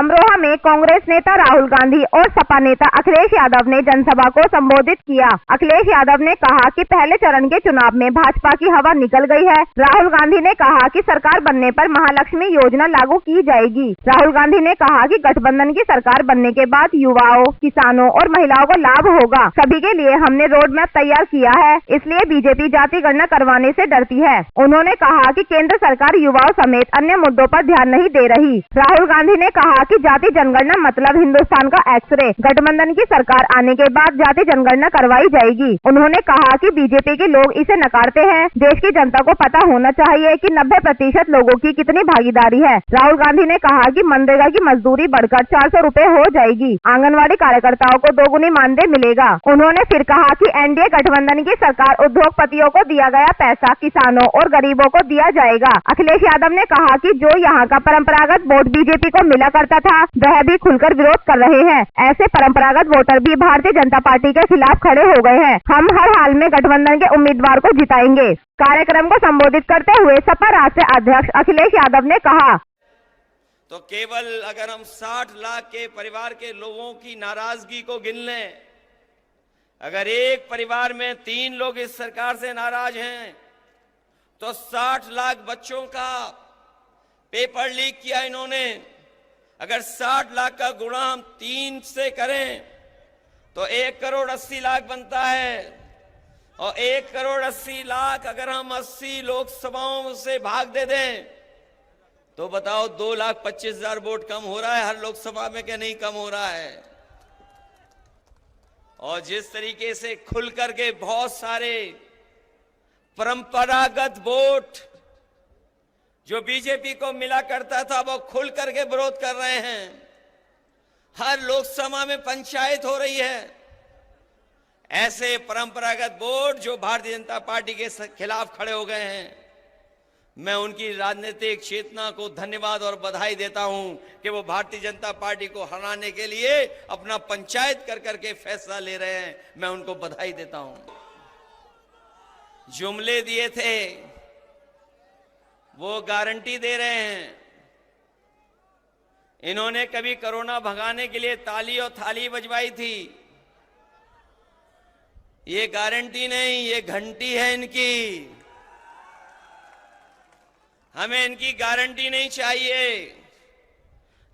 अमरोहा में कांग्रेस नेता राहुल गांधी और सपा नेता अखिलेश यादव ने जनसभा को संबोधित किया। अखिलेश यादव ने कहा कि पहले चरण के चुनाव में भाजपा की हवा निकल गई है। राहुल गांधी ने कहा कि सरकार बनने पर महालक्ष्मी योजना लागू की जाएगी। राहुल गांधी ने कहा कि गठबंधन की सरकार बनने के बाद युवाओं, किसानों और महिलाओं को लाभ होगा। सभी के लिए हमने रोड मैप तैयार किया है, इसलिए बीजेपी जाति गणना करवाने से डरती है। उन्होंने कहा कि केंद्र सरकार युवाओं समेत अन्य मुद्दों पर ध्यान नहीं दे रही। राहुल गांधी ने कहा कि जाति जनगणना मतलब हिंदुस्तान का एक्सरे। गठबंधन की सरकार आने के बाद जाति जनगणना करवाई जाएगी। उन्होंने कहा कि बीजेपी के लोग इसे नकारते हैं। देश की जनता को पता होना चाहिए कि 90% लोगों की कितनी भागीदारी है। राहुल गांधी ने कहा कि मनरेगा की मजदूरी बढ़कर 400 रुपए हो जाएगी। आंगनवाड़ी कार्यकर्ताओं को दोगुनी मानदेय मिलेगा। उन्होंने फिर कहा कि एनडीए गठबंधन की सरकार उद्योगपतियों को दिया गया पैसा किसानों और गरीबों को दिया जाएगा। अखिलेश यादव ने कहा कि जो यहाँ का परंपरागत वोट बीजेपी को मिला करता था, वह भी खुलकर विरोध कर रहे हैं। ऐसे परंपरागत वोटर भी भारतीय जनता पार्टी के खिलाफ खड़े हो गए हैं। हम हर हाल में गठबंधन के उम्मीदवार को जिताएंगे। कार्यक्रम को संबोधित करते हुए सपा राष्ट्रीय अध्यक्ष अखिलेश यादव ने कहा, तो केवल अगर हम 60 लाख के परिवार के लोगों की नाराजगी को गिन लें, अगर एक परिवार में 3 लोग इस सरकार से नाराज हैं, तो 60 लाख बच्चों का पेपर लीक किया इन्होंने। अगर 60 लाख का गुणा हम 3 से करें तो 1 करोड़ 80 लाख बनता है। और 1 करोड़ 80 लाख अगर हम 80 लोकसभाओं से भाग दे दें तो बताओ 2,25,000 वोट कम हो रहा है हर लोकसभा में, क्या नहीं कम हो रहा है? और जिस तरीके से खुल करके बहुत सारे परंपरागत वोट जो बीजेपी को मिला करता था वो खुल करके विरोध कर रहे हैं। हर लोकसभा में पंचायत हो रही है। ऐसे परंपरागत वोट जो भारतीय जनता पार्टी के खिलाफ खड़े हो गए हैं, मैं उनकी राजनीतिक चेतना को धन्यवाद और बधाई देता हूं कि वो भारतीय जनता पार्टी को हराने के लिए अपना पंचायत कर करके फैसला ले रहे हैं। मैं उनको बधाई देता हूं। जुमले दिए थे वो गारंटी दे रहे हैं। इन्होंने कभी कोरोना भगाने के लिए ताली और थाली बजवाई थी। ये गारंटी नहीं, ये घंटी है इनकी। हमें इनकी गारंटी नहीं चाहिए।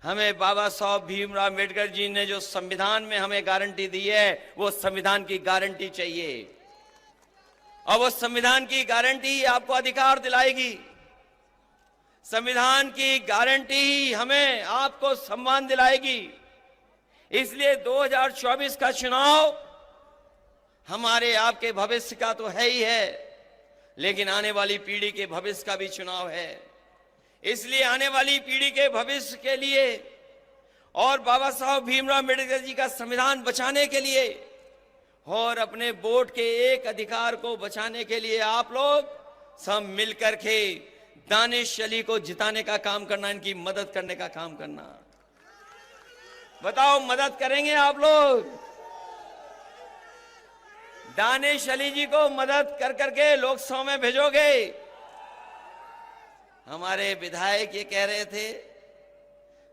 हमें बाबा साहब भीमराव अम्बेडकर जी ने जो संविधान में हमें गारंटी दी है, वो संविधान की गारंटी चाहिए। और वो संविधान की गारंटी आपको अधिकार दिलाएगी। संविधान की गारंटी ही हमें आपको सम्मान दिलाएगी। इसलिए 2024 का चुनाव हमारे आपके भविष्य का तो है ही है, लेकिन आने वाली पीढ़ी के भविष्य का भी चुनाव है। इसलिए आने वाली पीढ़ी के भविष्य के लिए और बाबा साहब भीमराव अम्बेडकर जी का संविधान बचाने के लिए और अपने वोट के एक अधिकार को बचाने के लिए आप लोग सब मिलकर के दानिश अली को जिताने का काम करना, इनकी मदद करने का काम करना। बताओ, मदद करेंगे आप लोग? दानिश अली जी को मदद कर करके लोकसभा में भेजोगे? हमारे विधायक ये कह रहे थे,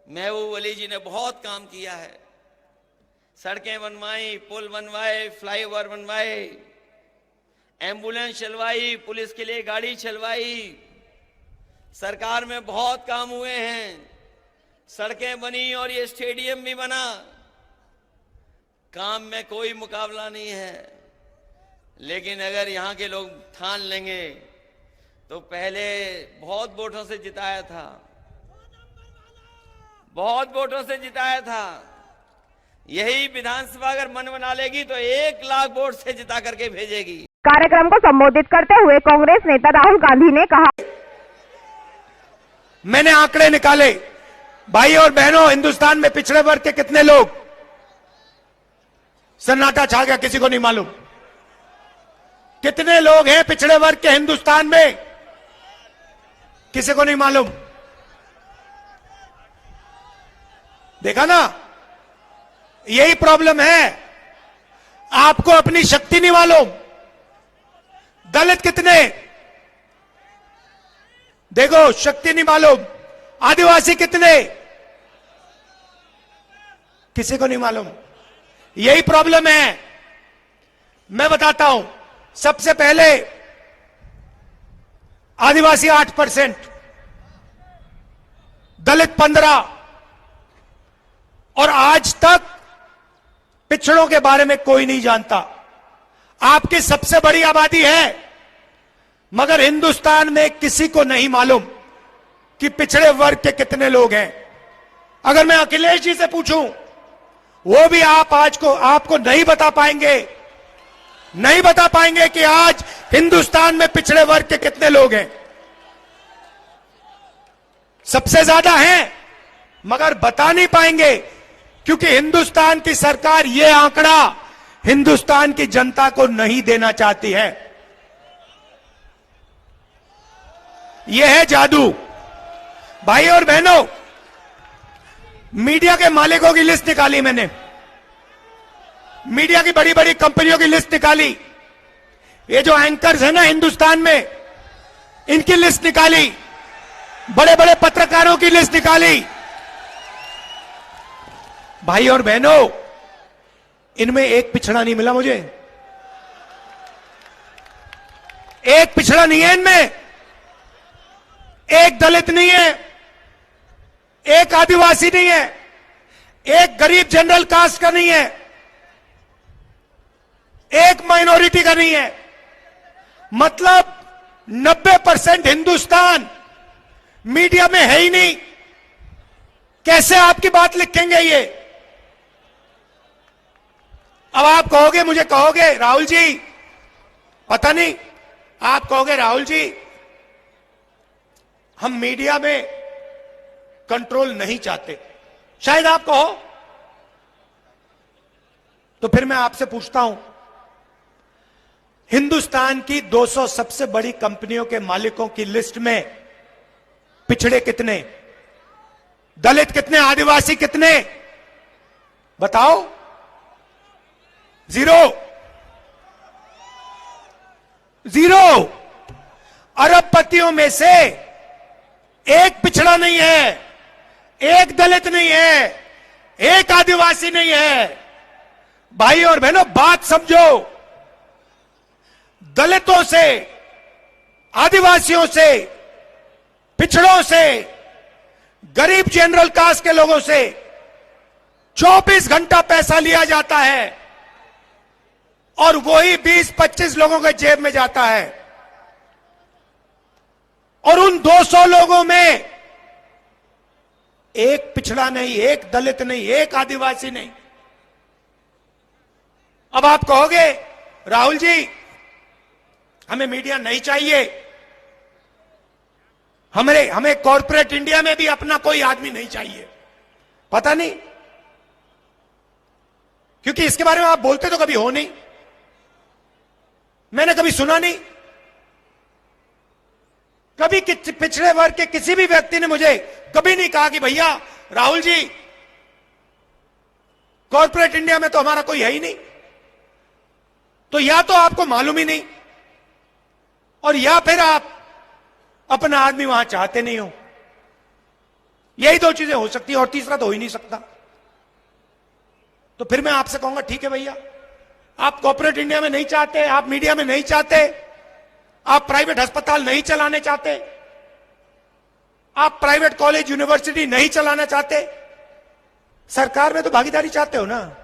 महबूब अली जी ने बहुत काम किया है। सड़कें बनवाई, पुल बनवाए, फ्लाईओवर बनवाए, एम्बुलेंस चलवाई, पुलिस के लिए गाड़ी चलवाई। सरकार में बहुत काम हुए हैं। सड़कें बनी और ये स्टेडियम भी बना। काम में कोई मुकाबला नहीं है। लेकिन अगर यहाँ के लोग ठान लेंगे तो पहले बहुत वोटों से जिताया था, बहुत वोटों से जिताया था। यही विधानसभा अगर मन बना लेगी तो 1 लाख वोट से जिता करके भेजेगी। कार्यक्रम को संबोधित करते हुए कांग्रेस नेता राहुल गांधी ने कहा, मैंने आंकड़े निकाले, भाई और बहनों, हिंदुस्तान में पिछड़े वर्ग के कितने लोग? सन्नाटा छा गया, किसी को नहीं मालूम। कितने लोग हैं पिछड़े वर्ग के हिंदुस्तान में? किसी को नहीं मालूम। देखा ना, यही प्रॉब्लम है। आपको अपनी शक्ति नहीं मालूम। दलित कितने? देखो, शक्ति नहीं मालूम। आदिवासी कितने? किसी को नहीं मालूम। यही प्रॉब्लम है। मैं बताता हूं। सबसे पहले आदिवासी 8%, दलित 15%, और आज तक पिछड़ों के बारे में कोई नहीं जानता। आपकी सबसे बड़ी आबादी है, मगर हिंदुस्तान में किसी को नहीं मालूम कि पिछड़े वर्ग के कितने लोग हैं। अगर मैं अखिलेश जी से पूछूं, वो भी आपको नहीं बता पाएंगे कि आज हिंदुस्तान में पिछड़े वर्ग के कितने लोग हैं। सबसे ज्यादा हैं, मगर बता नहीं पाएंगे, क्योंकि हिंदुस्तान की सरकार यह आंकड़ा हिंदुस्तान की जनता को नहीं देना चाहती है। यह है जादू। भाई और बहनों, मीडिया के मालिकों की लिस्ट निकाली मैंने, मीडिया की बड़ी बड़ी कंपनियों की लिस्ट निकाली, ये जो एंकर्स है ना हिंदुस्तान में, इनकी लिस्ट निकाली, बड़े बड़े पत्रकारों की लिस्ट निकाली। भाई और बहनों, इनमें एक पिछड़ा नहीं मिला मुझे। एक पिछड़ा नहीं है इनमें, एक दलित नहीं है, एक आदिवासी नहीं है, एक गरीब जनरल कास्ट का नहीं है, एक माइनॉरिटी का नहीं है। मतलब 90% हिंदुस्तान मीडिया में है ही नहीं। कैसे आपकी बात लिखेंगे ये? अब आप कहोगे, मुझे कहोगे राहुल जी, पता नहीं, आप कहोगे राहुल जी हम मीडिया में कंट्रोल नहीं चाहते, शायद आप कहो। तो फिर मैं आपसे पूछता हूं, हिंदुस्तान की 200 सबसे बड़ी कंपनियों के मालिकों की लिस्ट में पिछड़े कितने, दलित कितने, आदिवासी कितने? बताओ। जीरो। अरबपतियों में से एक पिछड़ा नहीं है, एक दलित नहीं है, एक आदिवासी नहीं है। भाई और बहनों, बात समझो। दलितों से, आदिवासियों से, पिछड़ों से, गरीब जनरल कास्ट के लोगों से 24 घंटा पैसा लिया जाता है, और वही 20-25 लोगों के जेब में जाता है। और उन 200 लोगों में एक पिछड़ा नहीं, एक दलित नहीं, एक आदिवासी नहीं। अब आप कहोगे राहुल जी हमें मीडिया नहीं चाहिए, हमें कॉर्पोरेट इंडिया में भी अपना कोई आदमी नहीं चाहिए। पता नहीं, क्योंकि इसके बारे में आप बोलते तो कभी हो नहीं, मैंने कभी सुना नहीं। कभी पिछड़े वर्ग के किसी भी व्यक्ति ने मुझे कभी नहीं कहा कि भैया राहुल जी कॉर्पोरेट इंडिया में तो हमारा कोई है ही नहीं। तो या तो आपको मालूम ही नहीं, और या फिर आप अपना आदमी वहां चाहते नहीं हो। यही दो चीजें हो सकती है, और तीसरा तो हो ही नहीं सकता। तो फिर मैं आपसे कहूंगा ठीक है भैया, आप कॉर्पोरेट इंडिया में नहीं चाहते, आप मीडिया में नहीं चाहते, आप प्राइवेट अस्पताल नहीं चलाने चाहते, आप प्राइवेट कॉलेज यूनिवर्सिटी नहीं चलाना चाहते, सरकार में तो भागीदारी चाहते हो ना।